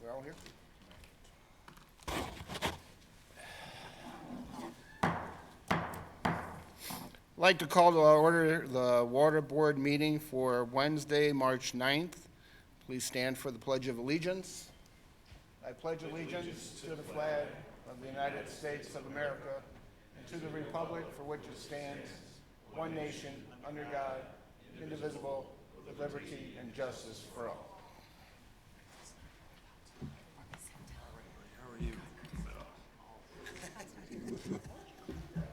They're all here. I'd like to call to order the Water Board meeting for Wednesday, March 9th. Please stand for the Pledge of Allegiance. I pledge allegiance to the flag of the United States of America and to the republic for which it stands, one nation, under God, indivisible, with liberty and justice for all. How are you?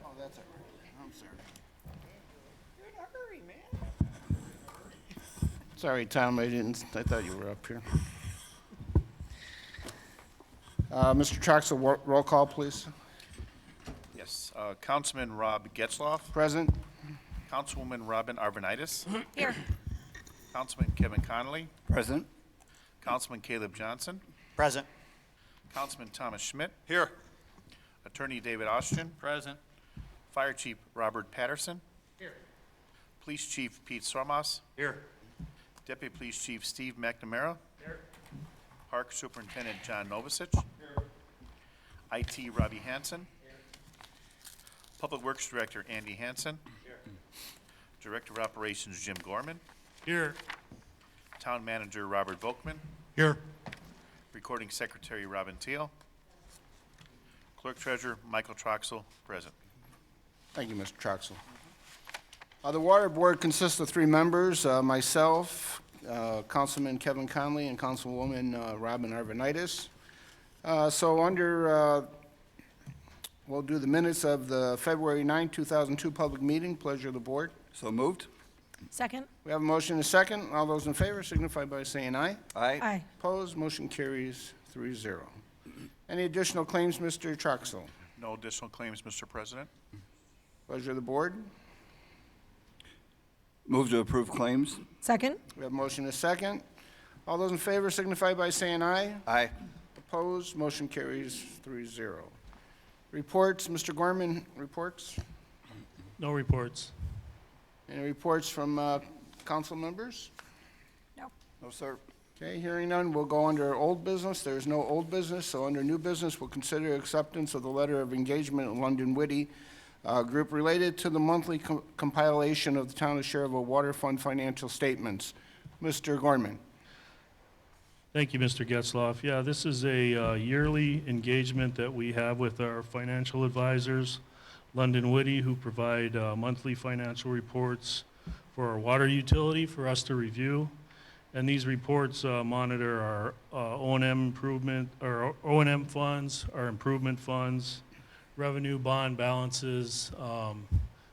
Oh, that's all right. I'm sorry. You're in a hurry, man. Sorry, Tom, I thought you were up here. Mr. Troxel, roll call, please. Yes, Councilman Rob Getzloff, Present. Councilwoman Robin Arvanitis, Here. Councilman Kevin Connolly, Present. Councilman Caleb Johnson, Present. Councilman Thomas Schmidt, Here. Attorney David Austin, Present. Fire Chief Robert Patterson, Here. Police Chief Pete Sormas, Here. Deputy Police Chief Steve McNamara, Here. Park Superintendent John Novosich, IT Robbie Hansen, Public Works Director Andy Hansen, Director of Operations Jim Gorman, Here. Town Manager Robert Volkman, Here. Recording Secretary Robin Teal, Clerk Treasurer Michael Troxel, present. Thank you, Mr. Troxel. The Water Board consists of three members, myself, Councilman Kevin Conley, and Councilwoman Robin Arvanitis. We'll do the minutes of the February 9, 2002 public meeting. Pleasure of the board. So moved. Second. We have a motion and a second. All those in favor signify by saying aye. Aye. Aye. Opposed, motion carries 3-0. Any additional claims, Mr. Troxel? No additional claims, Mr. President. Pleasure of the board. Move to approve claims. Second. We have a motion and a second. All those in favor signify by saying aye. Aye. Opposed, motion carries 3-0. Reports, Mr. Gorman, reports? No reports. Any reports from council members? No. No, sir. Okay, hearing none, we'll go under old business. There's no old business, so under new business, we'll consider acceptance of the letter of engagement of London Witty Group related to the monthly compilation of the Town of Schererville Water Fund financial statements. Mr. Gorman. Thank you, Mr. Getzloff. Yeah, this is a yearly engagement that we have with our financial advisors, London Witty, who provide monthly financial reports for our water utility for us to review. And these reports monitor our O&M improvement, our O&M funds, our improvement funds, revenue bond balances.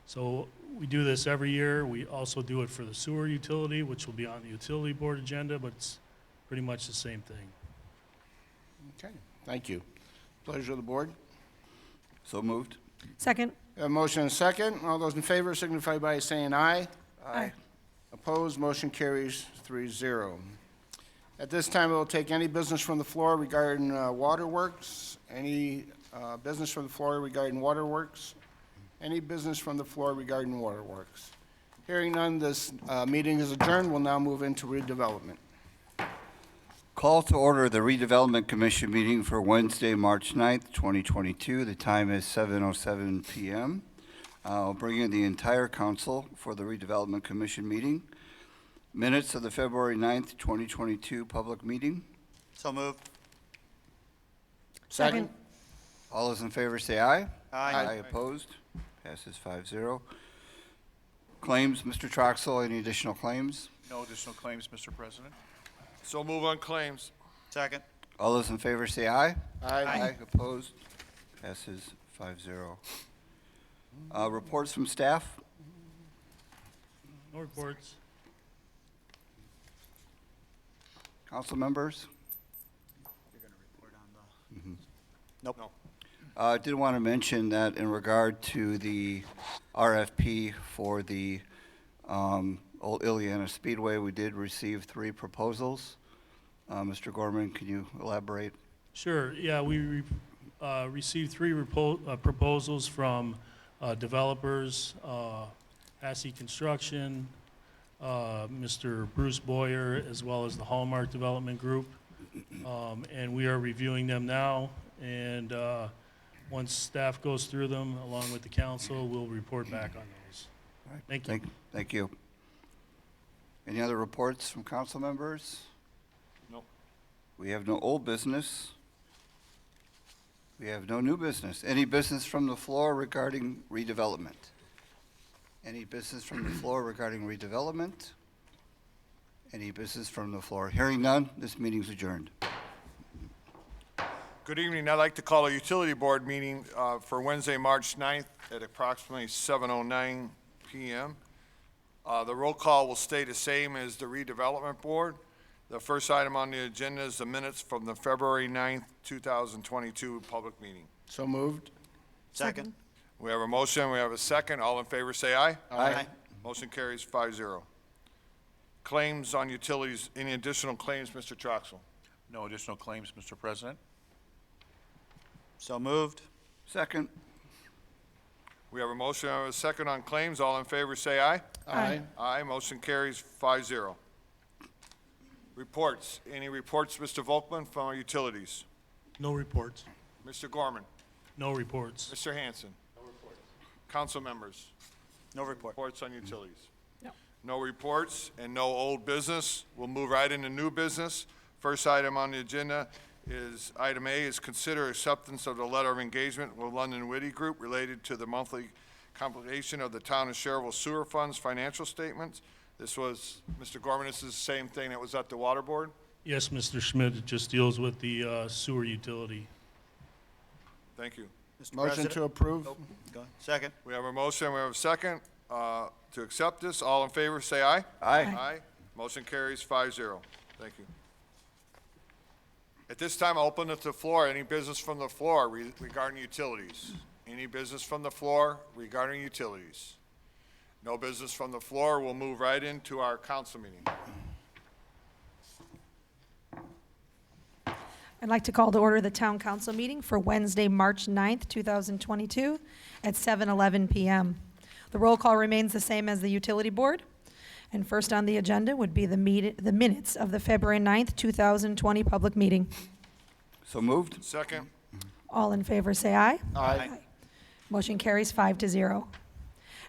So we do this every year. We also do it for the sewer utility, which will be on the utility board agenda, but it's pretty much the same thing. Okay, thank you. Pleasure of the board. So moved. Second. We have a motion and a second. All those in favor signify by saying aye. Aye. Opposed, motion carries 3-0. At this time, we'll take any business from the floor regarding waterworks. Any business from the floor regarding waterworks? Any business from the floor regarding waterworks? Hearing none, this meeting is adjourned. We'll now move into redevelopment. Call to order the Redevelopment Commission meeting for Wednesday, March 9th, 2022. The time is 7:07 p.m. I'll bring in the entire council for the Redevelopment Commission meeting. Minutes of the February 9th, 2022 public meeting. So moved. Second. All those in favor say aye. Aye. Opposed? Passes 5-0. Claims, Mr. Troxel, any additional claims? No additional claims, Mr. President. So move on claims. Second. All those in favor say aye. Aye. Opposed? Passes 5-0. Reports from staff? No reports. Council members? You're going to report on the... Nope. No. I did want to mention that in regard to the RFP for the Old Ileana Speedway, we did receive 3 proposals. Mr. Gorman, can you elaborate? Sure. Yeah, we received 3 proposals from developers, Assey Construction, Mr. Bruce Boyer, as well as the Hallmark Development Group. And we are reviewing them now, and once staff goes through them, along with the council, we'll report back on those. All right. Thank you. Thank you. Any other reports from council members? No. We have no old business. We have no new business. Any business from the floor regarding redevelopment? Any business from the floor regarding redevelopment? Any business from the floor? Hearing none, this meeting is adjourned. Good evening. I'd like to call a utility board meeting for Wednesday, March 9th at approximately 7:09 PM. The roll call will stay the same as the redevelopment board. The first item on the agenda is the minutes from the February 9th, 2022 public meeting. So moved. Second. We have a motion, we have a second. All in favor, say aye. Aye. Motion carries 5-0. Claims on utilities, any additional claims, Mr. Troxel? No additional claims, Mr. President. So moved. Second. We have a motion and a second on claims. All in favor, say aye. Aye. Aye, motion carries 5-0. Reports, any reports, Mr. Volkman, from our utilities? No reports. Mr. Gorman? No reports. Mr. Hanson? No reports. Council members? No report. Reports on utilities? No. No reports and no old business. We'll move right into new business. First item on the agenda is, item A is consider acceptance of the letter of engagement with London Whitty Group related to the monthly compilation of the town of Schererville sewer funds financial statements. This was, Mr. Gorman, this is the same thing that was at the water board? Yes, Mr. Schmidt, it just deals with the sewer utility. Thank you. Mr. Motion President? to approve. Nope. Go ahead. Second. We have a motion, we have a second to accept this. All in favor, say aye. Aye. Aye. Motion carries 5-0. Thank you. At this time, I'll open it to the floor. Any business from the floor regarding utilities? Any business from the floor regarding utilities? No business from the floor. We'll move right into our council meeting. I'd like to call to order the town council meeting for Wednesday, March 9th, 2022 at 7:11 PM. The roll call remains the same as the utility board. And first on the agenda would be the minutes of the February 9th, 2020 public meeting. So moved. Second, All in favor, say aye. Aye. Motion carries 5-0.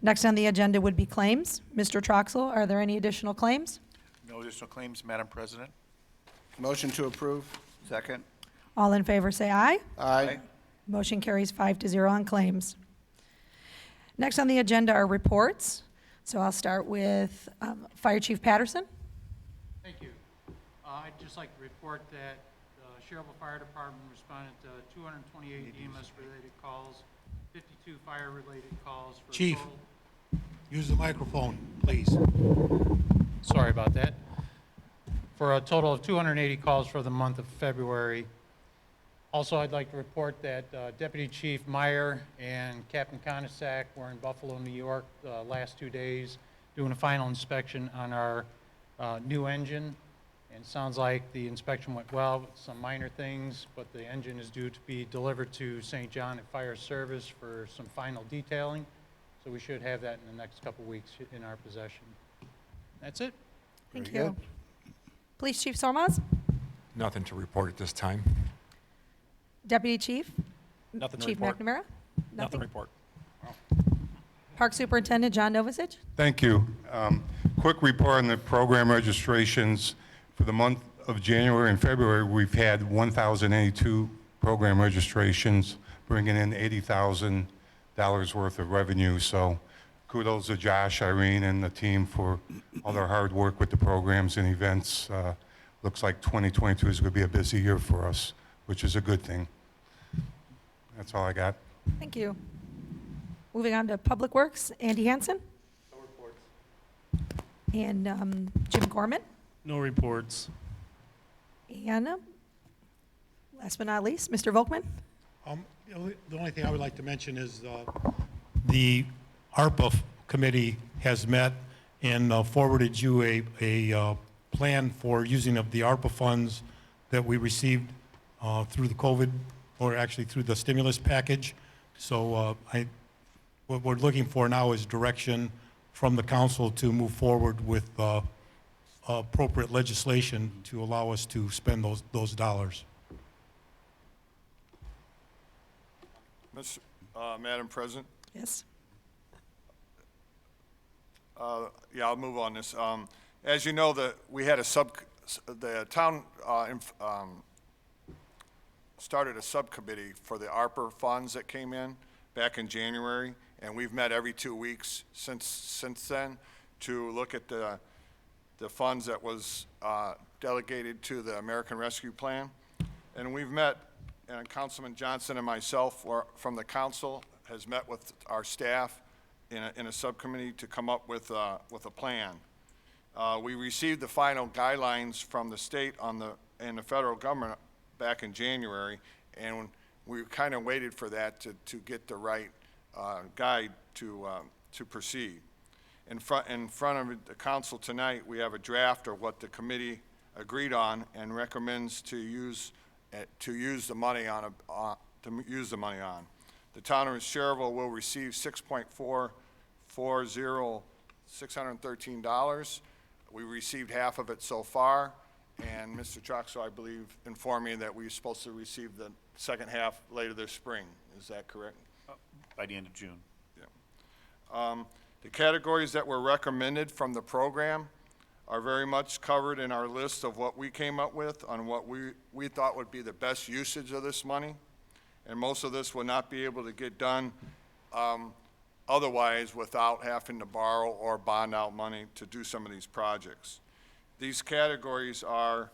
Next on the agenda would be claims. Mr. Troxel, are there any additional claims? No additional claims, Madam President. Motion to approve. Second. All in favor, say aye. Aye. Motion carries 5-0 on claims. Next on the agenda are reports. So I'll start with Fire Chief Patterson. Thank you. I'd just like to report that the Schererville Fire Department responded to 228 EMS-related calls, 52 fire-related calls. For a Chief. total- Use the microphone, please. Sorry about that. For a total of 280 calls for the month of February. Also, I'd like to report that Deputy Chief Meyer and Captain Konasak were in Buffalo, New York, the last 2 days, doing a final inspection on our new engine. And it sounds like the inspection went well, with some minor things, but the engine is due to be delivered to St. John at Fire Service for some final detailing. So we should have that in the next couple weeks in our possession. That's it. Thank Very you. Police Chief Sormaz. Nothing to report at this time. Deputy Chief. Nothing to Chief report. McNamara. Nothing to report. Park Superintendent John Novosich. Thank you. Quick report on the program registrations. For the month of January and February, we've had 1,082 program registrations, bringing in $80,000 worth of revenue. So kudos to Josh, Irene, and the team for all their hard work with the programs and events. Looks like 2022 is going to be a busy year for us, which is a good thing. That's all I got. Thank you. Moving on to Public Works, Andy Hansen. No reports. And Jim Gorman. No reports. And last but not least, Mr. Volkman. The only thing I would like to mention is the ARPA committee has met and forwarded you a plan for using of the ARPA funds that we received through the COVID, or actually through the stimulus package. So what we're looking for now is direction from the council to move forward with appropriate legislation to allow us to spend those dollars. Madam President? Yes. Yeah, I'll move on this. As you know, we had the town started a subcommittee for the ARPA funds that came in back in January, and we've met every 2 weeks since then to look at the funds that was delegated to the American Rescue Plan. And we've met, and Councilman Johnson and myself from the council has met with our staff in a subcommittee to come up with a plan. We received the final guidelines from the state and the federal government back in January, and we kind of waited for that to get the right guide to proceed. In front of the council tonight, we have a draft of what the committee agreed on and recommends to use the money on. The town of Schererville will receive $6.40613. We received half of it so far, and Mr. Troxel, I believe, informed me that we're supposed to receive the second half later this spring. Is that correct? By the end of June. The categories that were recommended from the program are very much covered in our list of what we came up with on what we thought would be the best usage of this money. And most of this will not be able to get done otherwise without having to borrow or bond out money to do some of these projects. These categories are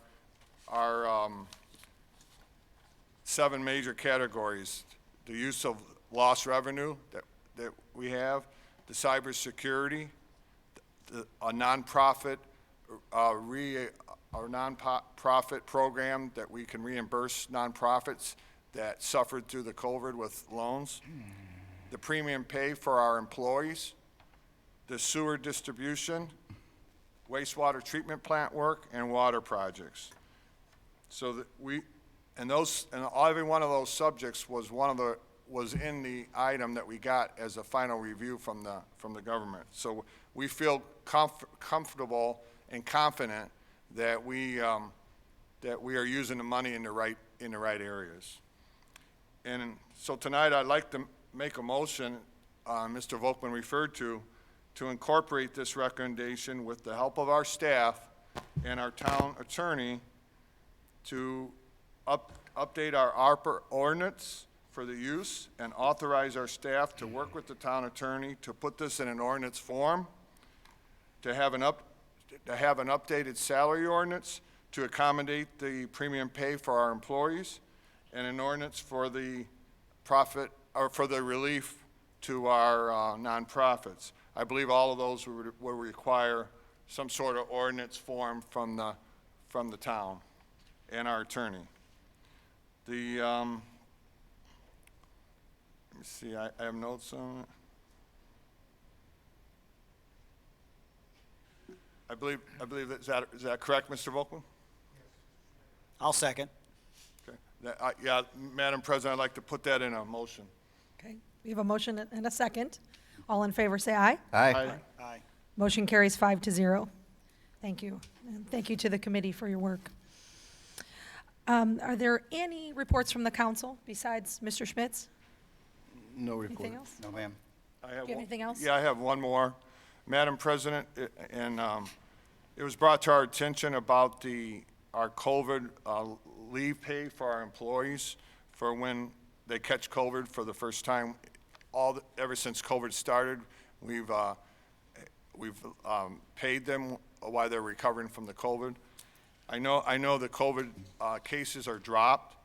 7 major categories. The use of lost revenue that we have, the cybersecurity, a nonprofit program that we can reimburse nonprofits that suffered through the COVID with loans, the premium pay for our employees, the sewer distribution, wastewater treatment plant work, and water projects. So that every one of those subjects was in the item that we got as a final review from the government. So we feel comfortable and confident that we are using the money in the right areas. And so tonight I'd like to make a motion, Mr. Volkman referred to incorporate this recommendation with the help of our staff and our town attorney to update our ARPA ordinance for the use and authorize our staff to work with the town attorney to put this in an ordinance form, to have an updated salary ordinance to accommodate the premium pay for our employees, and an ordinance for the relief to our nonprofits. I believe all of those will require some sort of ordinance form from the town and our attorney. Let me see, I have notes on it. I believe is that correct, Mr. Volkman? I'll second. Okay. Yeah, Madam President, I'd like to put that in a motion. Okay, we have a motion and a second. All in favor, say aye. Aye. Aye. Motion carries 5-0. Thank you. And thank you to the committee for your work. Are there any reports from the council besides Mr. Schmitz? No report. Anything else? No, ma'am. I have Do you have one- anything else? Yeah, I have one more. Madam President, and it was brought to our attention about our COVID leave pay for our employees for when they catch COVID for the first time. Ever since COVID started, we've paid them while they're recovering from the COVID. I know the COVID cases are dropped,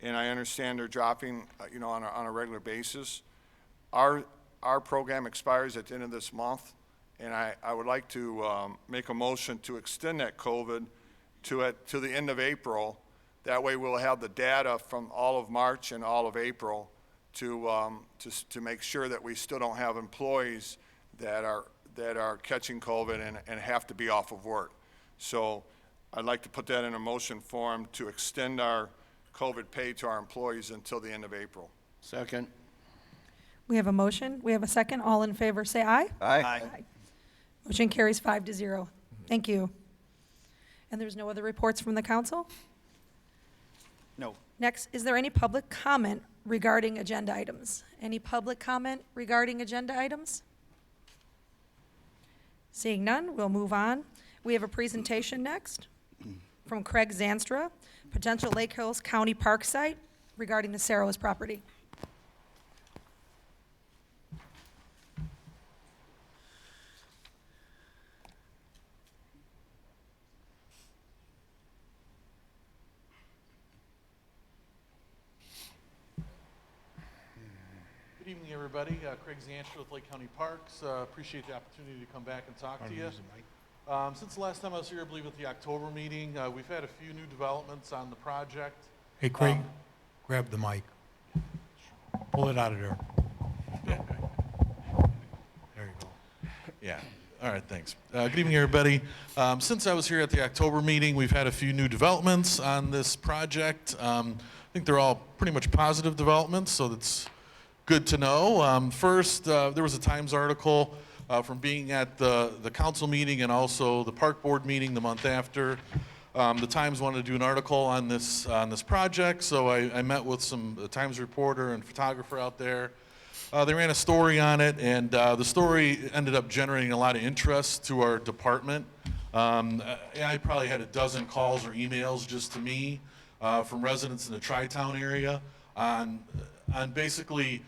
and I understand they're dropping, on a regular basis. Our program expires at the end of this month, and I would like to make a motion to extend that COVID to the end of April. That way we'll have the data from all of March and all of April to make sure that we still don't have employees that are catching COVID and have to be off of work. So I'd like to put that in a motion form to extend our COVID pay to our employees until the end of April. Second. We have a motion. We have a second. All in favor, say aye. Aye. Aye. Motion carries 5-0. Thank you. And there's no other reports from the council? No. Next, is there any public comment regarding agenda items? Any public comment regarding agenda items? Seeing none, we'll move on. We have a presentation next from Craig Zanstra, potential Lake Hills County Park site regarding the Schererville property. Good evening, everybody. Craig Zanstra with Lake County Parks. Appreciate the opportunity to come back and talk to you. Since the last time I was here, I believe at the October meeting, we've had a few new developments on the project. Hey, Craig, grab the mic. Pull it out of there. There you go. Yeah. All right, thanks. Good evening, everybody. Since I was here at the October meeting, we've had a few new developments on this project. I think they're all pretty much positive developments, so that's good to know. First, there was a Times article from being at the council meeting and also the park board meeting the month after. The Times wanted to do an article on this project, so I met with the Times reporter and photographer out there. They ran a story on it, and the story ended up generating a lot of interest to our department. I probably had a dozen calls or emails just to me from residents in the Tri-Town area on basically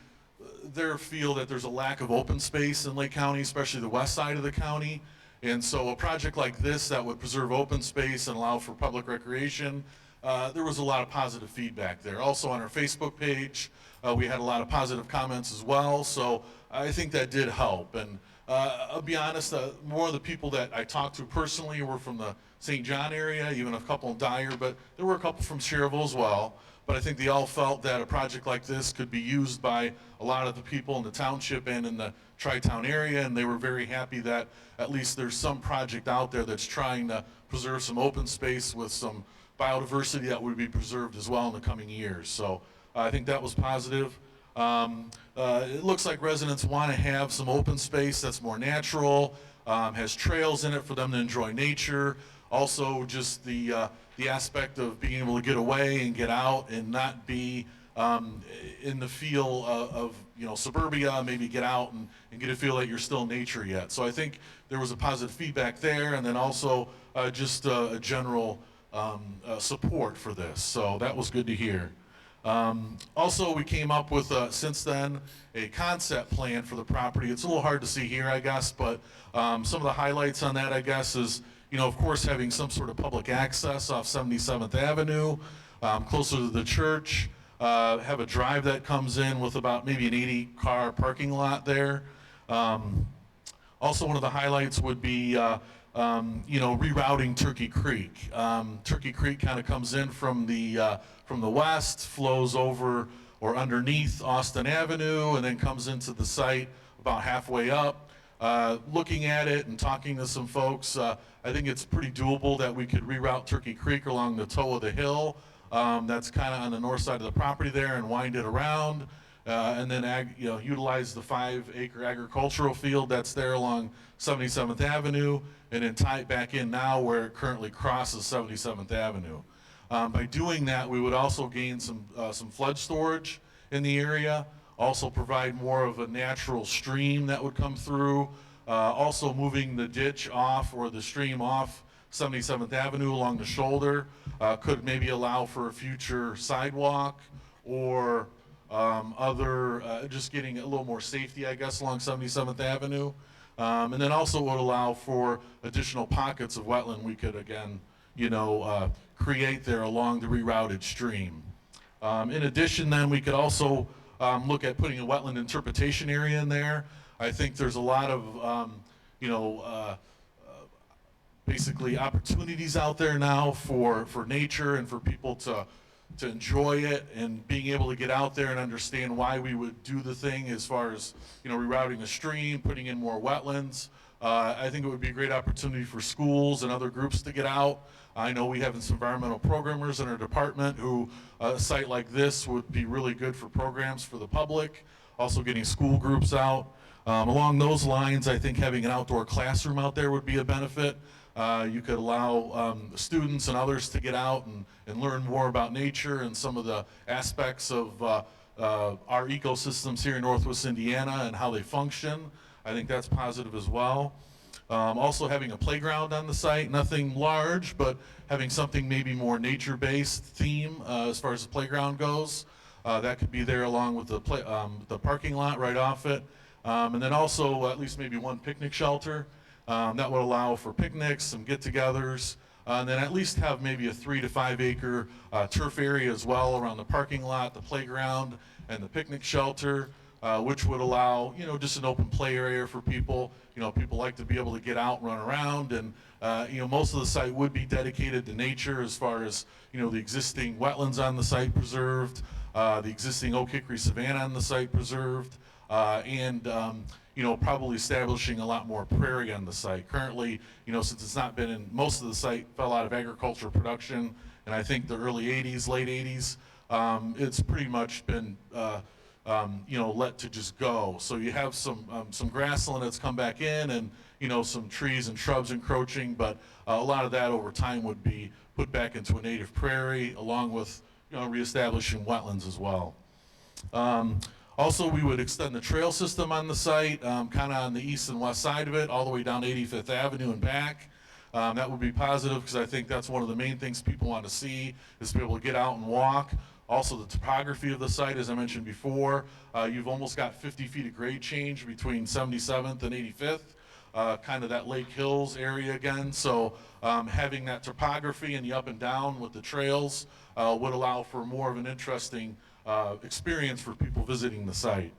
their feel that there's a lack of open space in Lake County, especially the west side of the county. And so a project like this that would preserve open space and allow for public recreation, there was a lot of positive feedback there. Also on our Facebook page, we had a lot of positive comments as well, so I think that did help. And I'll be honest, more of the people that I talked to personally were from the St. John area, even a couple in Dyer, but there were a couple from Schererville as well. But I think they all felt that a project like this could be used by a lot of the people in the township and in the Tri-Town area, and they were very happy that at least there's some project out there that's trying to preserve some open space with some biodiversity that would be preserved as well in the coming years. So I think that was positive. It looks like residents want to have some open space that's more natural, has trails in it for them to enjoy nature. Also, just the aspect of being able to get away and get out and not be in the feel of suburbia, maybe get out and get a feel that you're still in nature yet. So I think there was a positive feedback there, and then also just a general support for this. So that was good to hear. Also, we came up with, since then, a concept plan for the property. It's a little hard to see here, I guess, but some of the highlights on that, I guess, is of course, having some sort of public access off 77th Avenue, closer to the church, have a drive that comes in with about maybe an 80-car parking lot there. Also, one of the highlights would be, rerouting Turkey Creek. Turkey Creek kind of comes in from the west, flows over or underneath Austin Avenue, and then comes into the site about halfway up. Looking at it and talking to some folks, I think it's pretty doable that we could reroute Turkey Creek along the toe of the hill. That's kind of on the north side of the property there, and wind it around, and then utilize the 5-acre agricultural field that's there along 77th Avenue, and then tie it back in now where it currently crosses 77th Avenue. By doing that, we would also gain some flood storage in the area. Also provide more of a natural stream that would come through. Also moving the ditch off or the stream off 77th Avenue along the shoulder could maybe allow for a future sidewalk or just getting a little more safety, I guess, along 77th Avenue. And then also would allow for additional pockets of wetland we could, again, create there along the rerouted stream. In addition, then, we could also look at putting a wetland interpretation area in there. I think there's a lot of, basically opportunities out there now for nature and for people to enjoy it, and being able to get out there and understand why we would do the thing as far as, rerouting a stream, putting in more wetlands. I think it would be a great opportunity for schools and other groups to get out. I know we have some environmental programmers in our department who a site like this would be really good for programs for the public, also getting school groups out. Along those lines, I think having an outdoor classroom out there would be a benefit. You could allow students and others to get out and learn more about nature and some of the aspects of our ecosystems here in Northwest Indiana and how they function. I think that's positive as well. Also having a playground on the site, nothing large, but having something maybe more nature-based theme as far as the playground goes. That could be there along with the parking lot right off it. And then also at least maybe one picnic shelter. That would allow for picnics, some get-togethers, and then at least have maybe a 3 to 5 acre turf area as well around the parking lot, the playground, and the picnic shelter, which would allow, you know, just an open play area for people. You know, people like to be able to get out and run around, and you know, most of the site would be dedicated to nature as far as, you know, the existing wetlands on the site preserved, the existing oak hickory savanna on the site preserved, and you know, probably establishing a lot more prairie on the site. Currently, you know, since it's not been in, most of the site fell out of agricultural production, and I think the early 80s, late 80s, it's pretty much been, you know, let to just go. So you have some grassland that's come back in, and, you know, some trees and shrubs encroaching, but a lot of that over time would be put back into a native prairie, along with, you know, reestablishing wetlands as well. Also, we would extend the trail system on the site, kind of on the east and west side of it, all the way down 85th Avenue and back. That would be positive because I think that's one of the main things people want to see, is to be able to get out and walk. Also, the topography of the site, as I mentioned before, you've almost got 50 feet of grade change between 77th and 85th, kind of that Lake Hills area again. So having that topography and the up and down with the trails would allow for more of an interesting experience for people visiting the site.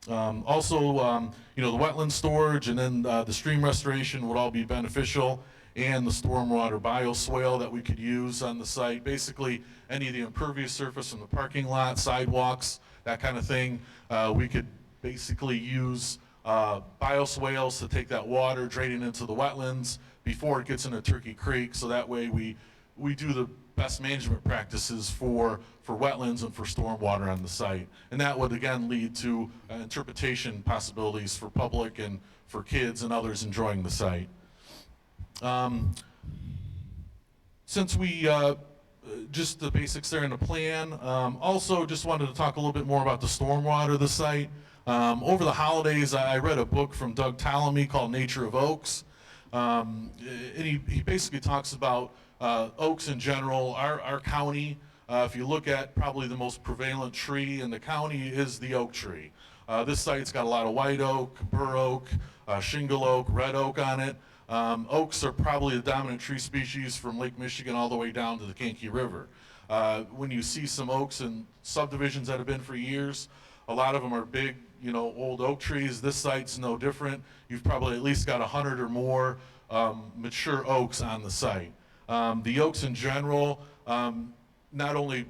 Also, you know, the wetland storage and then the stream restoration would all be beneficial, and the stormwater bioswale that we could use on the site. Basically, any of the impervious surface from the parking lot, sidewalks, that kind of thing, we could basically use bioswales to take that water, drain it into the wetlands before it gets into Turkey Creek, so that way we do the best management practices for wetlands and for stormwater on the site. And that would again lead to interpretation possibilities for public and for kids and others enjoying the site. Since we, just the basics there in the plan, also just wanted to talk a little bit more about the stormwater of the site. Over the holidays, I read a book from Doug Tallamy called Nature of Oaks. And he basically talks about oaks in general. Our county, if you look at probably the most prevalent tree in the county is the oak tree. This site's got a lot of white oak, bur oak, shingle oak, red oak on it. Oaks are probably the dominant tree species from Lake Michigan all the way down to the Kankakee River. When you see some oaks in subdivisions that have been for years, a lot of them are big, you know, old oak trees. This site's no different. You've probably at least got 100 or more mature oaks on the site. The oaks in general not only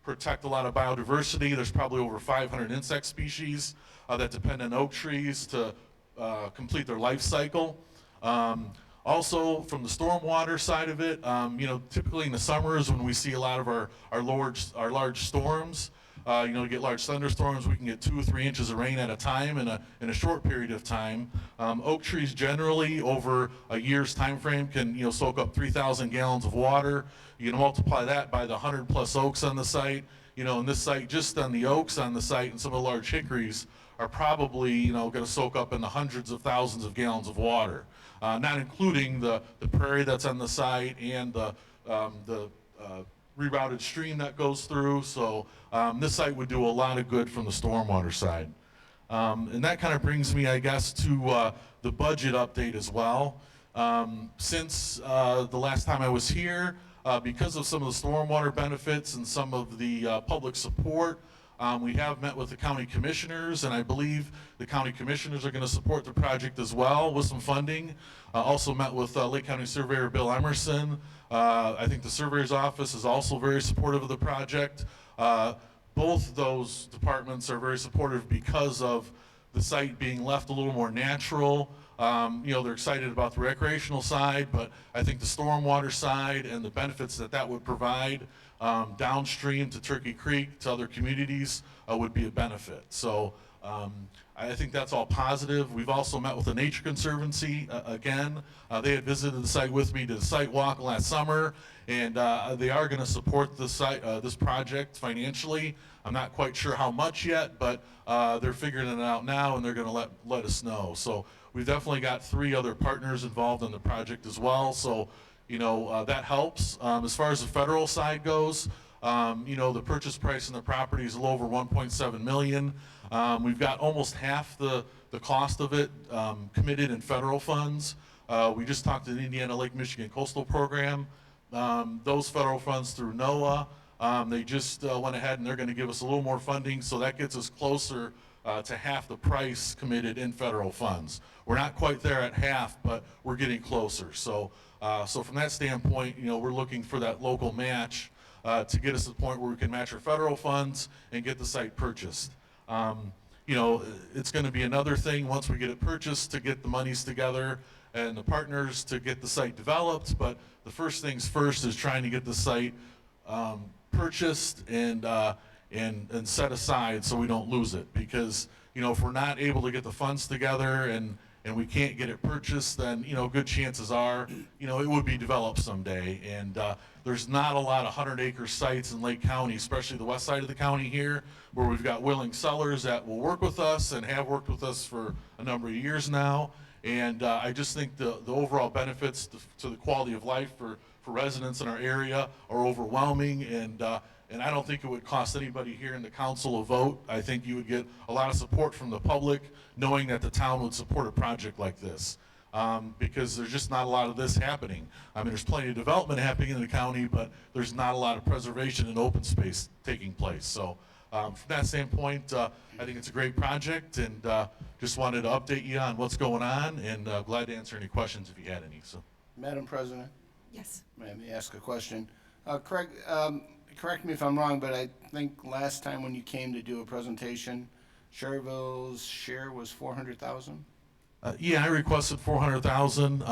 protect a lot of biodiversity, there's probably over 500 insect species that depend on oak trees to complete their life cycle. Also, from the stormwater side of it, you know, typically in the summers when we see a lot of our large storms, you know, we get large thunderstorms, we can get 2 or 3 inches of rain at a time in a short period of time. Oak trees generally over a year's time frame can, you know, soak up 3,000 gallons of water. You can multiply that by the 100 plus oaks on the site. You know, and this site, just on the oaks on the site and some of the large hickories are probably, you know, going to soak up in the hundreds of thousands of gallons of water, not including the prairie that's on the site and the rerouted stream that goes through. So this site would do a lot of good from the stormwater side. And that kind of brings me, I guess, to the budget update as well. Since the last time I was here, because of some of the stormwater benefits and some of the public support, we have met with the county commissioners, and I believe the county commissioners are going to support the project as well with some funding. Also met with Lake County Surveyor Bill Emerson. I think the surveyor's office is also very supportive of the project. Both those departments are very supportive because of the site being left a little more natural. You know, they're excited about the recreational side, but I think the stormwater side and the benefits that would provide downstream to Turkey Creek, to other communities, would be a benefit. So I think that's all positive. We've also met with the Nature Conservancy again. They had visited the site with me, did a site walk last summer, and they are going to support the site, this project financially. I'm not quite sure how much yet, but they're figuring it out now, and they're going to let us know. So we've definitely got 3 other partners involved in the project as well. So that helps. As far as the federal side goes, the purchase price on the property is a little over $1.7 million. We've got almost half the cost of it committed in federal funds. We just talked to the Indiana Lake Michigan Coastal Program. Those federal funds through NOAA, they just went ahead and they're going to give us a little more funding, so that gets us closer to half the price committed in federal funds. We're not quite there at half, but we're getting closer. So from that standpoint, we're looking for that local match to get us to the point where we can match our federal funds and get the site purchased. It's going to be another thing once we get it purchased to get the monies together and the partners to get the site developed. But the first things first is trying to get the site purchased and set aside so we don't lose it. Because if we're not able to get the funds together and we can't get it purchased, then good chances are it would be developed someday. And there's not a lot of 100-acre sites in Lake County, especially the west side of the county here, where we've got willing sellers that will work with us and have worked with us for a number of years now. And I just think the overall benefits to the quality of life for residents in our area are overwhelming. And I don't think it would cost anybody here in the council a vote. I think you would get a lot of support from the public, knowing that the town would support a project like this. Because there's just not a lot of this happening. I mean, there's plenty of development happening in the county, but there's not a lot of preservation and open space taking place. So from that standpoint, I think it's a great project, and just wanted to update you on what's going on, and glad to answer any questions if you had any. So, Madam President, Yes. may I ask a question? Craig, correct me if I'm wrong, but I think last time when you came to do a presentation, Schererville's share was 400,000? Yeah, I requested 400,000,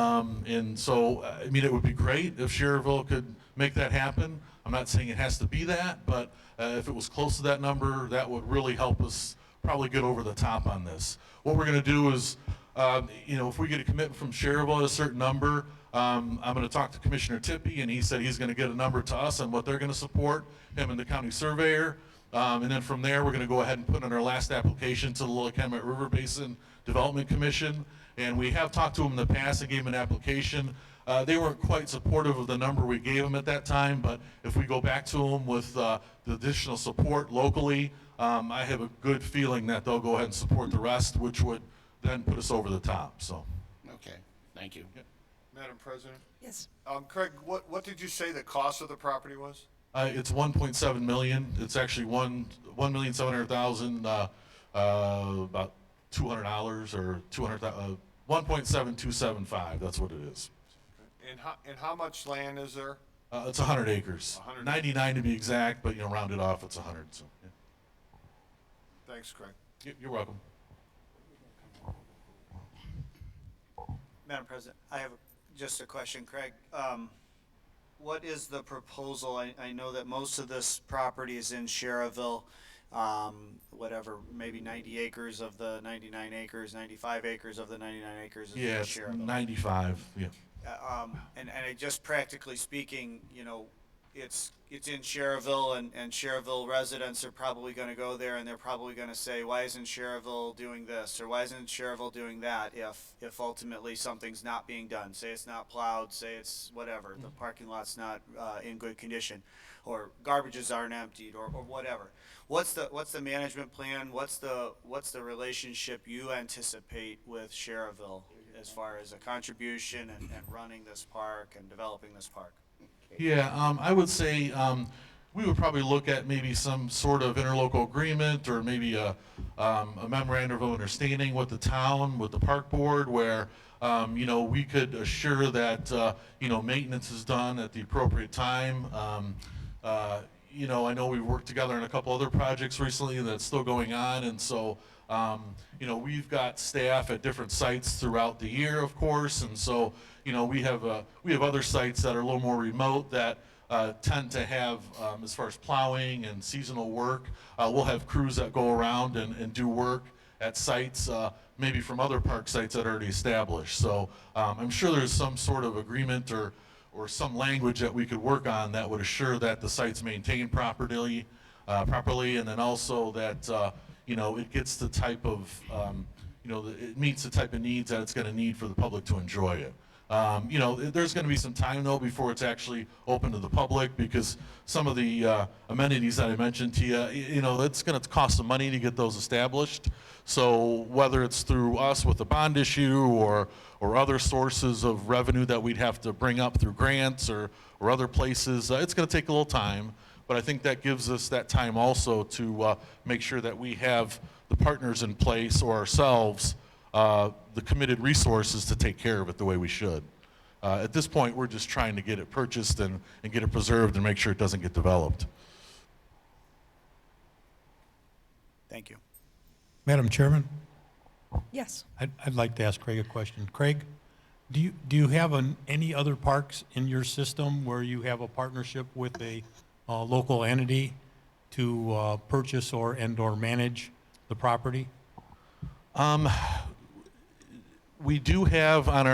and so it would be great if Schererville could make that happen. I'm not saying it has to be that, but if it was close to that number, that would really help us probably get over the top on this. What we're going to do is, if we get a commitment from Schererville at a certain number, I'm going to talk to Commissioner Tippy, and he said he's going to get a number to us on what they're going to support, him and the county surveyor. And then from there, we're going to go ahead and put in our last application to the Little Calumet River Basin Development Commission. And we have talked to them in the past and gave them an application. They weren't quite supportive of the number we gave them at that time, but if we go back to them with the additional support locally, I have a good feeling that they'll go ahead and support the rest, which would then put us over the top. So, Okay, thank you. Madam President? Yes. Craig, what did you say the cost of the property was? it's 1.7 million. It's actually 1,700,000, about $200 or 1.7275. That's what it is. And how much land is there? It's 100 acres. 100. 99 to be exact, but round it off, it's 100. So, yeah. Thanks, Craig. You're welcome. Madam President, I have just a question, Craig. What is the proposal? I know that most of this property is in Schererville, maybe 90 acres of the 99 acres, 95 acres of the 99 acres is in Yeah, it's Schererville. 95. Yeah. And I just practically speaking, it's in Schererville, and Schererville residents are probably going to go there, and they're probably going to say, why isn't Schererville doing this, or why isn't Schererville doing that? If ultimately something's not being done, say it's not plowed, say it's whatever, the parking lot's not in good condition, or garbages aren't emptied, or whatever. What's the management plan? What's the relationship you anticipate with Schererville as far as a contribution and running this park and developing this park? Yeah, I would say we would probably look at maybe some sort of interlocal agreement, or maybe a memorandum of understanding with the town, with the park board, where we could assure that maintenance is done at the appropriate time. I know we've worked together on a couple other projects recently that's still going on, and so we've got staff at different sites throughout the year, of course, and so we have other sites that are a little more remote that tend to have, as far as plowing and seasonal work, we'll have crews that go around and do work at sites, maybe from other park sites that are already established. So I'm sure there's some sort of agreement or some language that we could work on that would assure that the site's maintained properly, and then also that it gets the type of it meets the type of needs that it's going to need for the public to enjoy it. There's going to be some time though before it's actually open to the public, because some of the amenities that I mentioned to you, it's going to cost some money to get those established. So whether it's through us with a bond issue or other sources of revenue that we'd have to bring up through grants or other places, it's going to take a little time. But I think that gives us that time also to make sure that we have the partners in place, or ourselves, the committed resources to take care of it the way we should. At this point, we're just trying to get it purchased and get it preserved and make sure it doesn't get developed. Thank you. Madam Chairman, Yes. I'd like to ask Craig a question. Craig, do you have any other parks in your system where you have a partnership with a local entity to purchase or manage the property? We do have on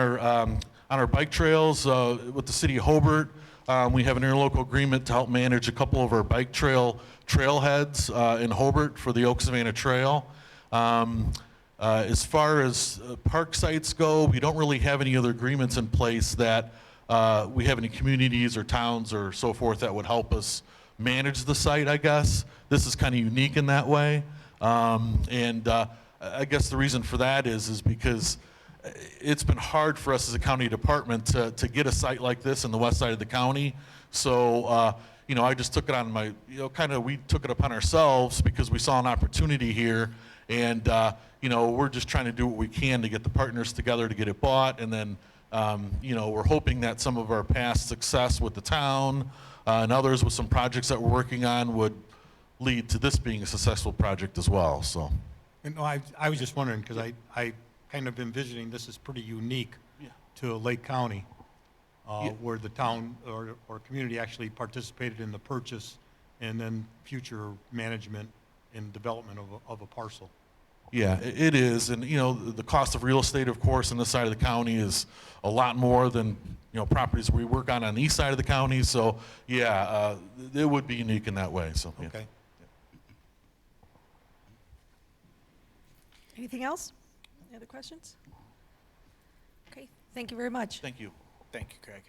our bike trails with the city of Hobart. We have an interlocal agreement to help manage a couple of our bike trailheads in Hobart for the Oak Savannah Trail. As far as park sites go, we don't really have any other agreements in place that we have any communities or towns or so forth that would help us manage the site, I guess. This is kind of unique in that way. I guess the reason for that is because it's been hard for us as a county department to get a site like this in the west side of the county. So, I just took it on we took it upon ourselves because we saw an opportunity here. And, we're just trying to do what we can to get the partners together to get it bought. And then, we're hoping that some of our past success with the town and others with some projects that we're working on would lead to this being a successful project as well. So, I was just wondering, because I kind of envisioning this is pretty unique to Lake County, where the town or community actually participated in the purchase and then future management and development of a parcel. Yeah, it is. And, the cost of real estate, of course, on this side of the county is a lot more than, properties we work on the east side of the county. So, it would be unique in that way. So, yeah. Okay. Anything else? Any other questions? Okay, thank you very much. Thank you. Thank you, Craig.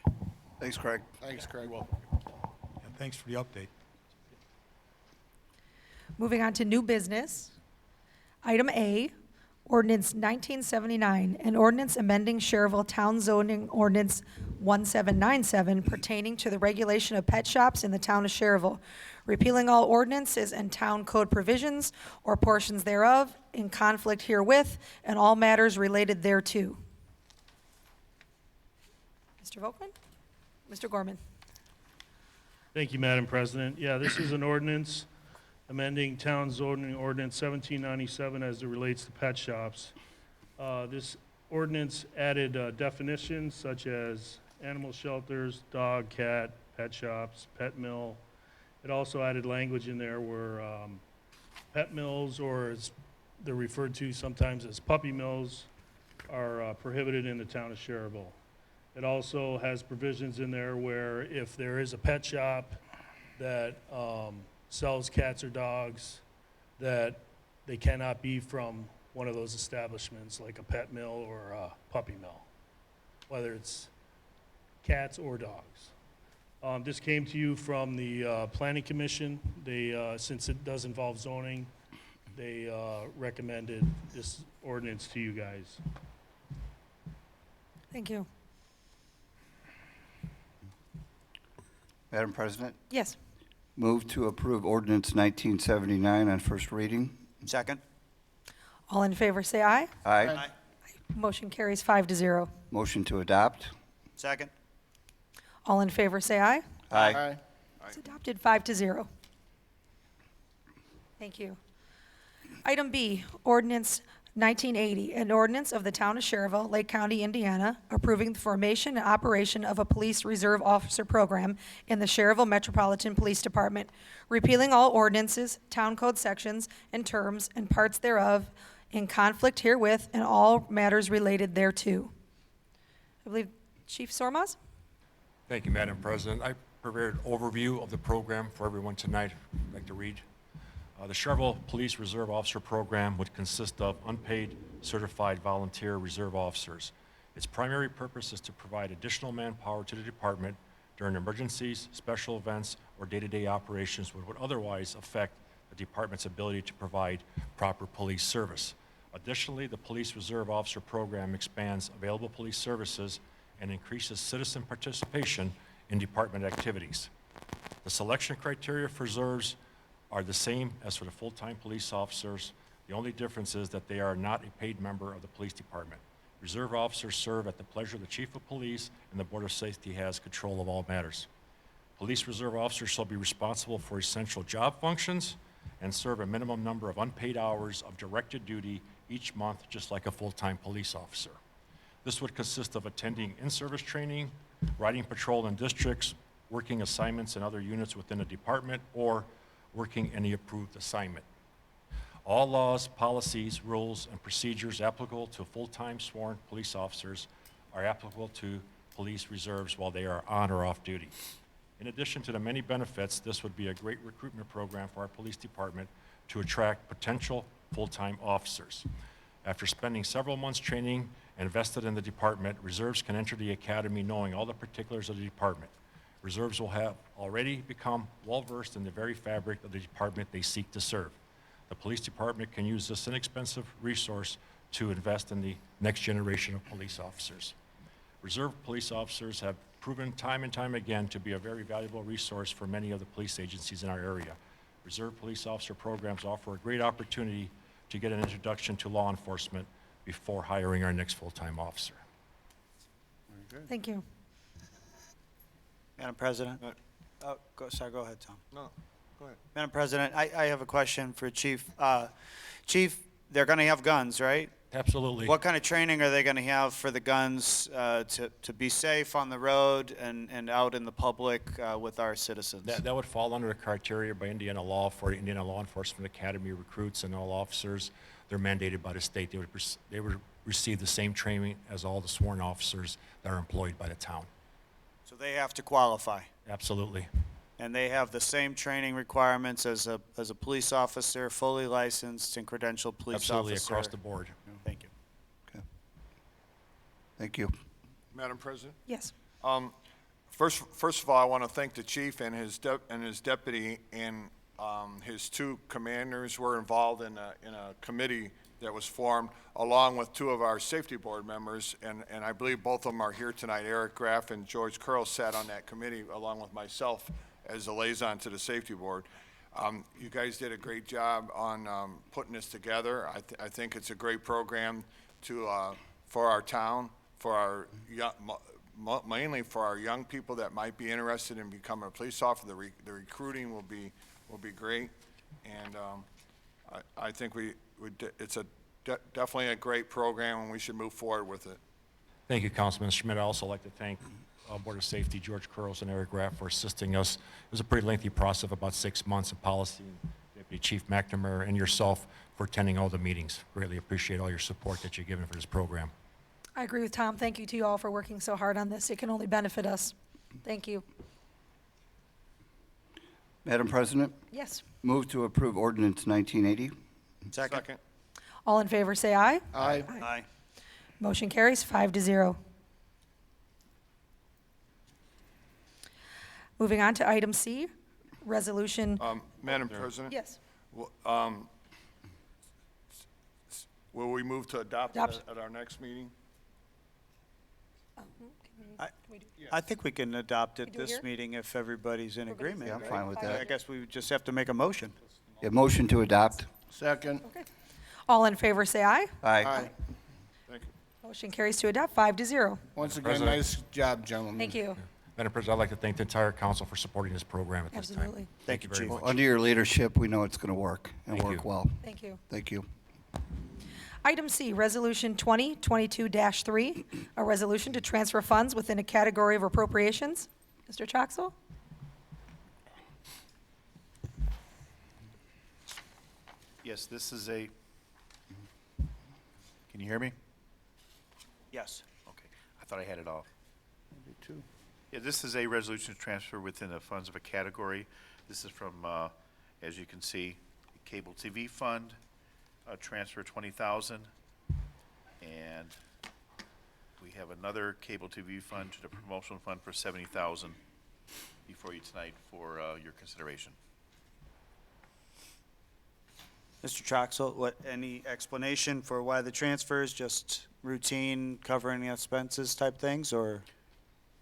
Thanks, Craig. Thanks, Craig. And thanks for the update. Moving on to new business. Item A, Ordinance 1979, an ordinance amending Schererville Town Zoning Ordinance 1797 pertaining to the regulation of pet shops in the town of Schererville, repealing all ordinances and town code provisions or portions thereof in conflict herewith, and all matters related thereto. Mr. Volkman? Mr. Gorman? Thank you, Madam President. Yeah, this is an ordinance amending Town Zoning Ordinance 1797 as it relates to pet shops. This ordinance added definitions such as animal shelters, dog, cat, pet shops, pet mill. It also added language in there where pet mills, or as they're referred to sometimes as puppy mills, are prohibited in the town of Schererville. It also has provisions in there where if there is a pet shop that sells cats or dogs, that they cannot be from one of those establishments, like a pet mill or a puppy mill, whether it's cats or dogs. This came to you from the Planning Commission. They, since it does involve zoning, they recommended this ordinance to you guys. Thank you. Madam President, Yes. move to approve ordinance 1979 on first reading. Second? All in favor, say aye. Aye. Motion carries 5-0. Motion to adopt. Second? All in favor, say aye. Aye. It's adopted 5-0. Thank you. Item B, ordinance 1980, an ordinance of the town of Schererville, Lake County, Indiana, approving the formation and operation of a police reserve officer program in the Schererville Metropolitan Police Department, repealing all ordinances, town code sections, and terms and parts thereof in conflict herewith and all matters related thereto. I believe Chief Sormaz? Thank you, Madam President. I prepared an overview of the program for everyone tonight. I'd like to read. The Schererville Police Reserve Officer Program would consist of unpaid, certified volunteer reserve officers. Its primary purpose is to provide additional manpower to the department during emergencies, special events, or day-to-day operations which would otherwise affect the department's ability to provide proper police service. Additionally, the Police Reserve Officer Program expands available police services and increases citizen participation in department activities. The selection criteria for reserves are the same as for the full-time police officers. The only difference is that they are not a paid member of the police department. Reserve officers serve at the pleasure of the Chief of Police, and the Board of Safety has control of all matters. Police reserve officers shall be responsible for essential job functions and serve a minimum number of unpaid hours of directed duty each month, just like a full-time police officer. This would consist of attending in-service training, riding patrol in districts, working assignments in other units within a department, or working any approved assignment. All laws, policies, rules, and procedures applicable to full-time sworn police officers are applicable to police reserves while they are on or off duty. In addition to the many benefits, this would be a great recruitment program for our police department to attract potential full-time officers. After spending several months training and vested in the department, reserves can enter the academy knowing all the particulars of the department. Reserves will have already become well-versed in the very fabric of the department they seek to serve. The police department can use this inexpensive resource to invest in the next generation of police officers. Reserve police officers have proven time and time again to be a very valuable resource for many of the police agencies in our area. Reserve police officer programs offer a great opportunity to get an introduction to law enforcement before hiring our next full-time officer. Thank you. Madam President? Go ahead, Tom. No, go ahead. Madam President, I have a question for Chief. Chief, they're going to have guns, right? Absolutely. What kind of training are they going to have for the guns to be safe on the road and out in the public with our citizens? That would fall under the criteria by Indiana law for Indiana Law Enforcement Academy recruits and all officers. They're mandated by the state. They would receive the same training as all the sworn officers that are employed by the town. So they have to qualify, Absolutely. and they have the same training requirements as a police officer, fully licensed and credentialed police Absolutely officer. across the board. Thank you. Thank you. Madam President? Yes. First of all, I want to thank the chief and his deputy and his two commanders were involved in a committee that was formed, along with two of our safety board members, and I believe both of them are here tonight. Eric Graff and George Curl sat on that committee along with myself as a liaison to the safety board. You guys did a great job on putting this together. I think it's a great program for our town, for our mainly for our young people that might be interested in becoming a police officer. The recruiting will be great, and I think it's definitely a great program, and we should move forward with it. Thank you, Councilman Schmidt. I'd also like to thank Board of Safety, George Curls and Eric Graff for assisting us. It was a pretty lengthy process, about 6 months of policy. Deputy Chief McNamara and yourself for attending all the meetings. Greatly appreciate all your support that you've given for this program. I agree with Tom. Thank you to you all for working so hard on this. It can only benefit us. Thank you. Madam President, Yes. move to approve ordinance 1980. Second. All in favor, say aye. Aye. Aye. Motion carries 5-0. Moving on to item C, resolution. Madam President? Yes. Will we move to adopt it at our next meeting? I think we can adopt it do it here? this meeting if everybody's in agreement. Yeah, I'm right? fine with I that. guess we just have to make a motion. Yeah, motion to adopt. Second. Okay. All in favor, say aye. Aye. Thank you. Motion carries to adopt 5-0. Once again, President. nice job, gentlemen. Thank you. Madam President, I'd like to thank the entire council for supporting this program at this time. Absolutely. Thank you, very Chief. much. Under your leadership, we know it's going to work and Thank work you. well. Thank you. Thank you. Item C, Resolution 2022-3, a resolution to transfer funds within a category of appropriations. Mr. Troxel? Yes, this is a Can you hear me? Yes. Okay, I thought I had it all. Maybe two. Yeah, this is a resolution to transfer within the funds of a category. This is from, as you can see, Cable TV Fund, transfer 20,000. And we have another Cable TV Fund to the Promotional Fund for 70,000 before you tonight for your consideration. Mr. Troxel, any explanation for why the transfers? Just routine covering the expenses type things, or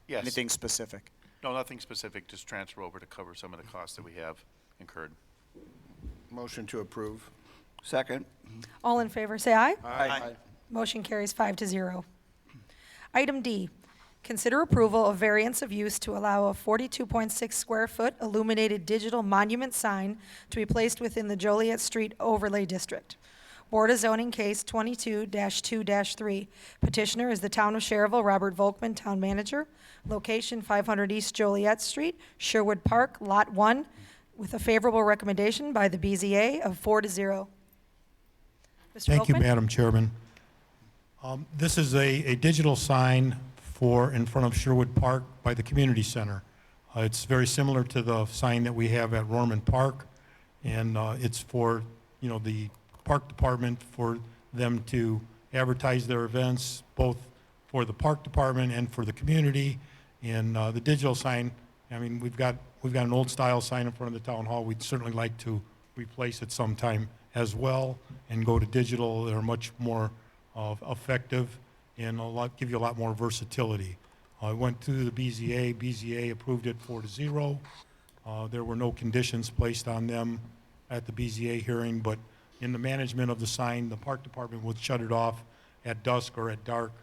Yes. anything specific? No, nothing specific, just transfer over to cover some of the costs that we have incurred. Motion to approve. Second. All in favor, say aye. Aye. Motion carries 5-0. Item D, consider approval of variance of use to allow a 42.6 square foot illuminated digital monument sign to be placed within the Joliet Street Overlay District. Board of Zoning Case 22-2-3. Petitioner is the Town of Schererville, Robert Volkman, Town Manager. Location 500 East Joliet Street, Sherwood Park, Lot 1, with a favorable recommendation by the BZA of 4-0. Mr. Thank you, Volkman? Madam Chairman. This is a digital sign for in front of Sherwood Park by the community center. It's very similar to the sign that we have at Rorman Park, and it's for, the park department, for them to advertise their events, both for the park department and for the community. And the digital sign, I mean, we've got an old style sign in front of the town hall. We'd certainly like to replace it sometime as well and go to digital. They're much more effective and give you a lot more versatility. I went through the BZA. BZA approved it 4-0. There were no conditions placed on them at the BZA hearing, but in the management of the sign, the park department would shut it off at dusk or at dark.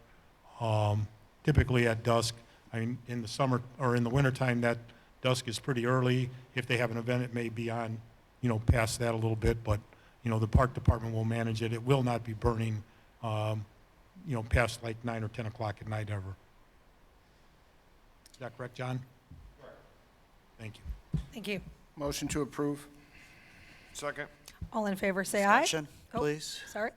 Typically at dusk. I mean, in the summer or in the wintertime, that dusk is pretty early. If they have an event, it may be on, past that a little bit, but, the park department will manage it. It will not be burning, past like 9 or 10 o'clock at night ever. Is that correct, John? Correct. Thank you. Thank you. Motion to approve. Second. All in favor, say aye. Discussion, Oh, please. Sorry.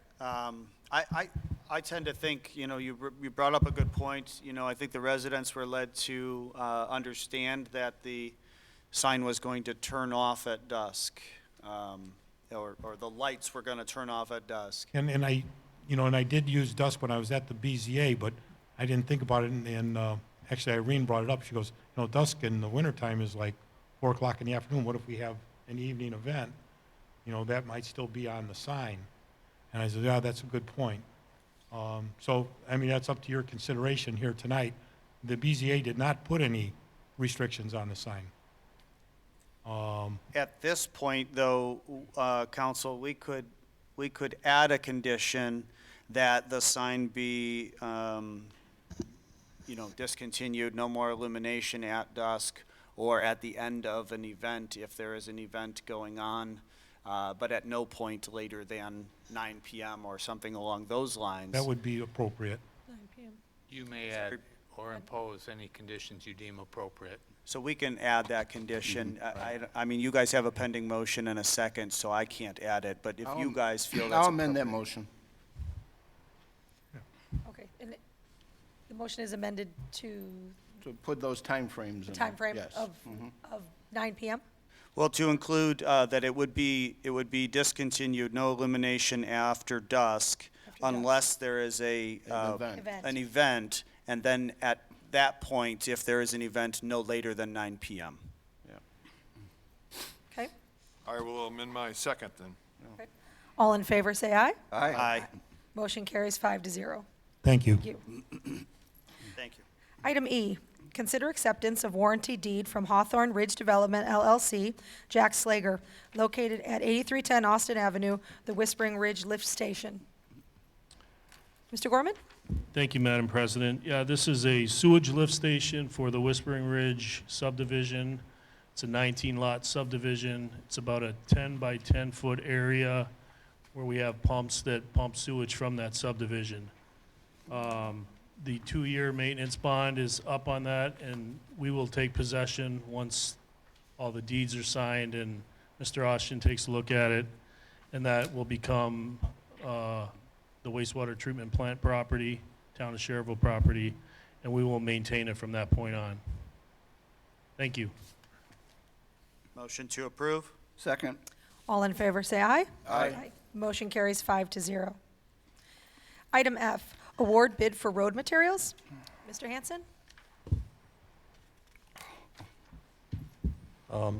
I tend to think, you brought up a good point. I think the residents were led to understand that the sign was going to turn off at dusk, or the lights were going to turn off at dusk. And I did use dusk when I was at the BZA, but I didn't think about it, and actually Irene brought it up. She goes, dusk in the wintertime is like 4 o'clock in the afternoon. What if we have an evening event? That might still be on the sign. And I said, yeah, that's a good point. So, I mean, that's up to your consideration here tonight. The BZA did not put any restrictions on the sign. At this point, though, council, we could add a condition that the sign be, discontinued, no more illumination at dusk or at the end of an event if there is an event going on, but at no point later than 9 p.m. or something along those lines. That would be appropriate. 9 p.m. You may add or impose any conditions you deem appropriate. So we can add that condition. I mean, you guys have a pending motion and a second, so I can't add it, but if you guys feel that's I'll amend that appropriate. motion. Okay, and the motion is amended to To put those timeframes in. the timeframe Yes. of 9 p.m.? Well, to include that it would be discontinued, no illumination after dusk, unless there is An event. an event, and then at that point, if there is an event, no later than 9 p.m. Okay. I will amend my second then. All in favor, say aye. Aye. Motion carries 5-0. Thank you. Thank you. Thank you. Item E, consider acceptance of warranty deed from Hawthorne Ridge Development LLC, Jack Slager, located at 8310 Austin Avenue, the Whispering Ridge Lift Station. Mr. Gorman? Thank you, Madam President. Yeah, this is a sewage lift station for the Whispering Ridge subdivision. It's a 19-lot subdivision. It's about a 10 by 10 foot area where we have pumps that pump sewage from that subdivision. The 2-year maintenance bond is up on that, and we will take possession once all the deeds are signed and Mr. Austin takes a look at it, and that will become the the wastewater treatment plant property, town of Schererville property, and we will maintain it from that point on. Thank you. Motion to approve? Second. All in favor, say aye. Aye. Motion carries 5-0. Item F, award bid for road materials. Mr. Hanson?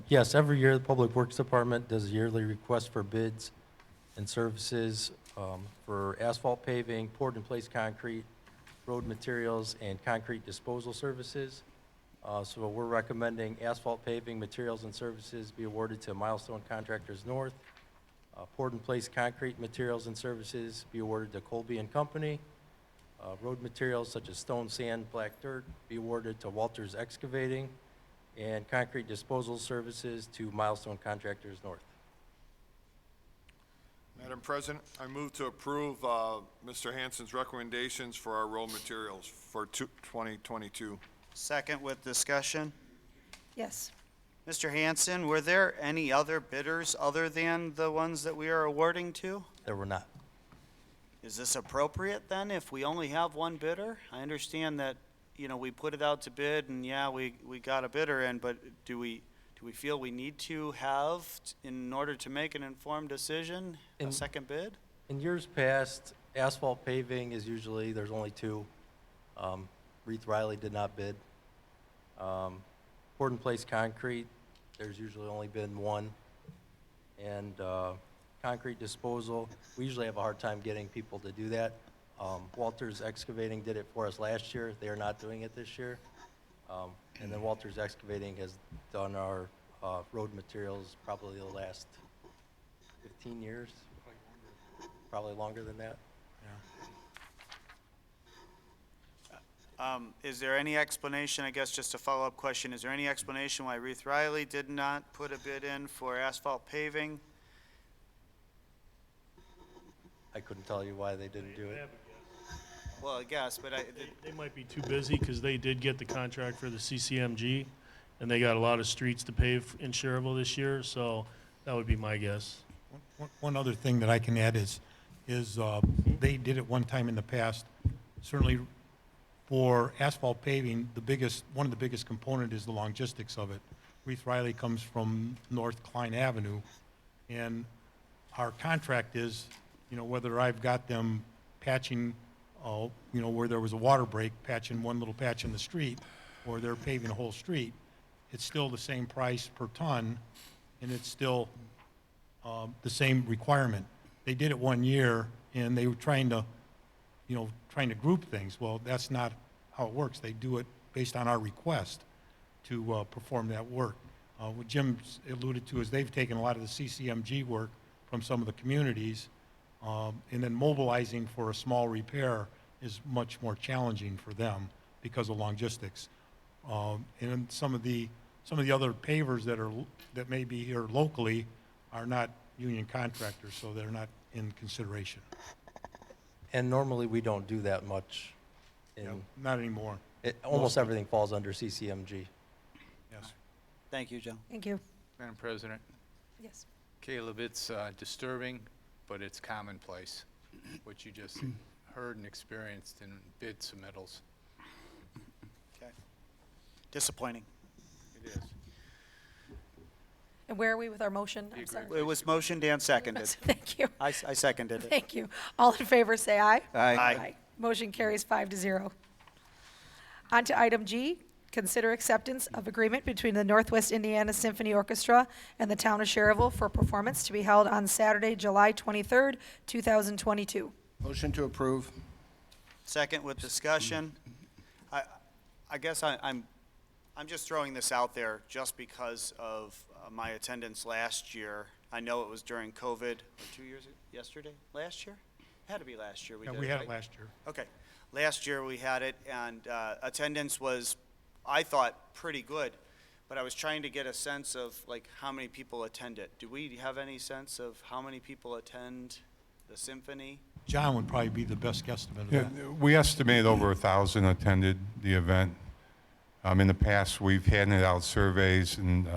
Yes, every year, the Public Works Department does a yearly request for bids and services for asphalt paving, poured-in-place concrete, road materials, and concrete disposal services. So we're recommending asphalt paving materials and services be awarded to Milestone Contractors North. Poured-in-place concrete materials and services be awarded to Colby and Company. Road materials such as stone, sand, black dirt be awarded to Walters Excavating. And concrete disposal services to Milestone Contractors North. Madam President, I move to approve Mr. Hanson's recommendations for our road materials for 2022. Second with discussion. Yes. Mr. Hanson, were there any other bidders other than the ones that we are awarding to? There were not. Is this appropriate then if we only have one bidder? I understand that, you know, we put it out to bid and yeah, we got a bidder in, but do we feel we need to have, in order to make an informed decision, a second bid? In years past, asphalt paving is usually, there's only two. Reith Riley did not bid. Poured-in-place concrete, there's usually only been one. And concrete disposal, we usually have a hard time getting people to do that. Walters Excavating did it for us last year. They are not doing it this year. And then Walters Excavating has done our road materials probably the last 15 years. Probably longer than that. Is there any explanation, I guess just a follow-up question, is there any explanation why Reith Riley did not put a bid in for asphalt paving? I couldn't tell you why they didn't do it. Well, I guess, but They might be too busy because they did get the contract for the CCMG, and they got a lot of streets to pave in Schererville this year, so that would be my guess. One other thing that I can add is they did it one time in the past. Certainly for asphalt paving, one of the biggest component is the logistics of it. Reith Riley comes from North Klein Avenue, and our contract is, you know, whether I've got them patching, you know, where there was a water break, patching one little patch in the street, or they're paving a whole street, it's still the same price per ton, and it's still the same requirement. They did it one year, and they were trying to group things. Well, that's not how it works. They do it based on our request to perform that work. What Jim alluded to is they've taken a lot of the CCMG work from some of the communities, and then mobilizing for a small repair is much more challenging for them because of logistics. And some of the other pavers that may be here locally are not union contractors, so they're not in consideration. And normally, we don't do that much. Not anymore. Almost everything falls under CCMG. Yes. thank you, Joe. Thank you. Madam President, Yes. Caleb, it's disturbing, but it's commonplace, what you just heard and experienced in bid submittals. Okay. Disappointing. It is. And where are we with our motion? I'm sorry. It was motioned and seconded. Thank you. I seconded it. Thank you. All in favor, say aye. Aye. Motion carries 5-0. On to item G, consider acceptance of agreement between the Northwest Indiana Symphony Orchestra and the town of Schererville for performance to be held on Saturday, July 23rd, 2022. Motion to approve. Second with discussion. I guess I'm just throwing this out there just because of my attendance last year. I know it was during COVID, or 2 years, yesterday, last year? Had to be last year. Yeah, did we had right? it last year. Okay. Last year we had it, and attendance was, I thought, pretty good. But I was trying to get a sense of, like, how many people attend it. Do we have any sense of how many people attend the symphony? John would probably be the best guesstimate of Yeah, that. we estimate over 1,000 attended the event. In the past, we've handed out surveys and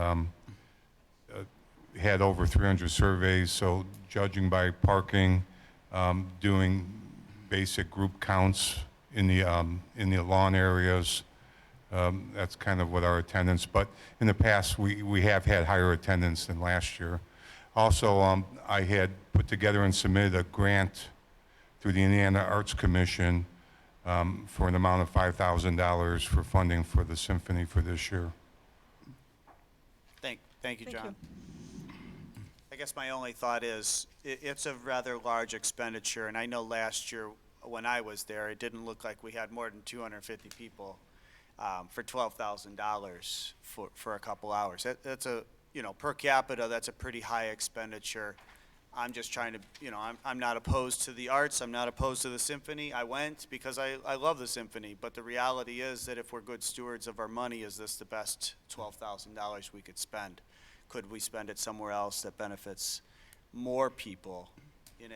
had over 300 surveys, so judging by parking, doing basic group counts in the lawn areas. That's kind of what our attendance, but in the past, we have had higher attendance than last year. Also, I had put together and submitted a grant through the Indiana Arts Commission for an amount of $5,000 for funding for the symphony for this year. Thank you, Thank John. I guess my only thought is, it's a rather large expenditure, and I know last year when I was there, it didn't look like we had more than 250 people for $12,000 for a couple hours. That's a, you know, per capita, that's a pretty high expenditure. I'm just trying to, you know, I'm not opposed to the arts, I'm not opposed to the symphony. I went because I love the symphony, but the reality is that if we're good stewards of our money, is this the best $12,000 we could spend? Could we spend it somewhere else that benefits more people in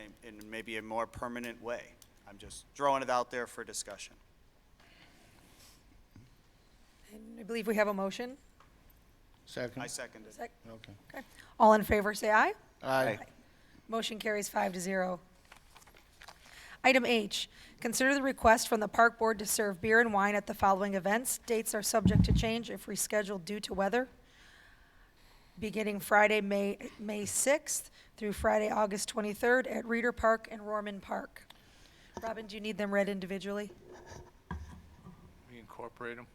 maybe a more permanent way? I'm just throwing it out there for discussion. And I believe we have a motion. Second? I second it. Okay. Okay. All in favor, say aye. Aye. Motion carries 5-0. Item H, consider the request from the Park Board to serve beer and wine at the following events. Dates are subject to change if rescheduled due to weather. Beginning Friday, May 6th through Friday, August 23rd at Reeder Park and Rorman Park. Robin, do you need them read individually? We incorporate them.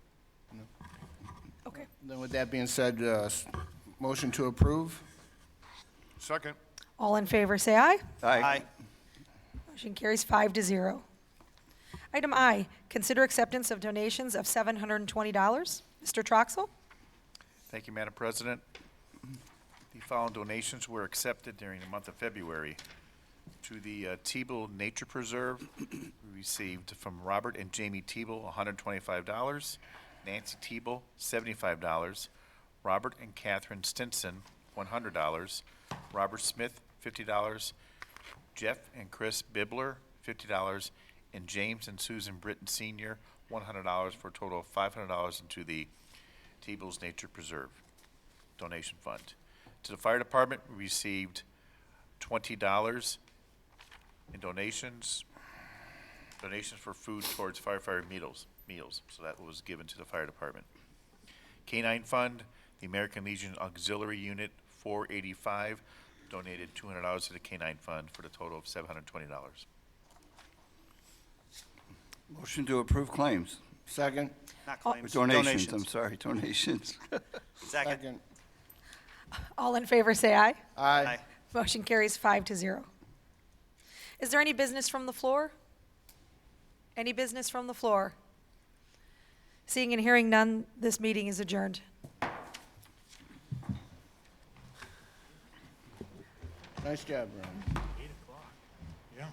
Okay. Then with that being said, motion to approve? Second. All in favor, say aye. Aye. Motion carries 5-0. Item I, consider acceptance of donations of $720. Mr. Troxel? Thank you, Madam President. The following donations were accepted during the month of February. To the Teeble Nature Preserve, we received from Robert and Jamie Teeble $125, Nancy Teeble $75, Robert and Catherine Stinson $100, Robert Smith $50, Jeff and Chris Bibler $50, and James and Susan Britton Sr. $100 for a total of $500 into the Teeble's Nature Preserve donation fund. To the fire department, we received $20 in donations for food towards firefighter meals. So that was given to the fire department. Canine Fund, the American Legion Auxiliary Unit 485 donated $200 to the Canine Fund for the total of $720. Motion to approve claims. Second? Not claims, Donations, I'm sorry, donations. Second. All in favor, say aye. Aye. Motion carries 5-0. Is there any business from the floor? Any business from the floor? Seeing and hearing none, this meeting is adjourned. Nice job, Ron. Yeah.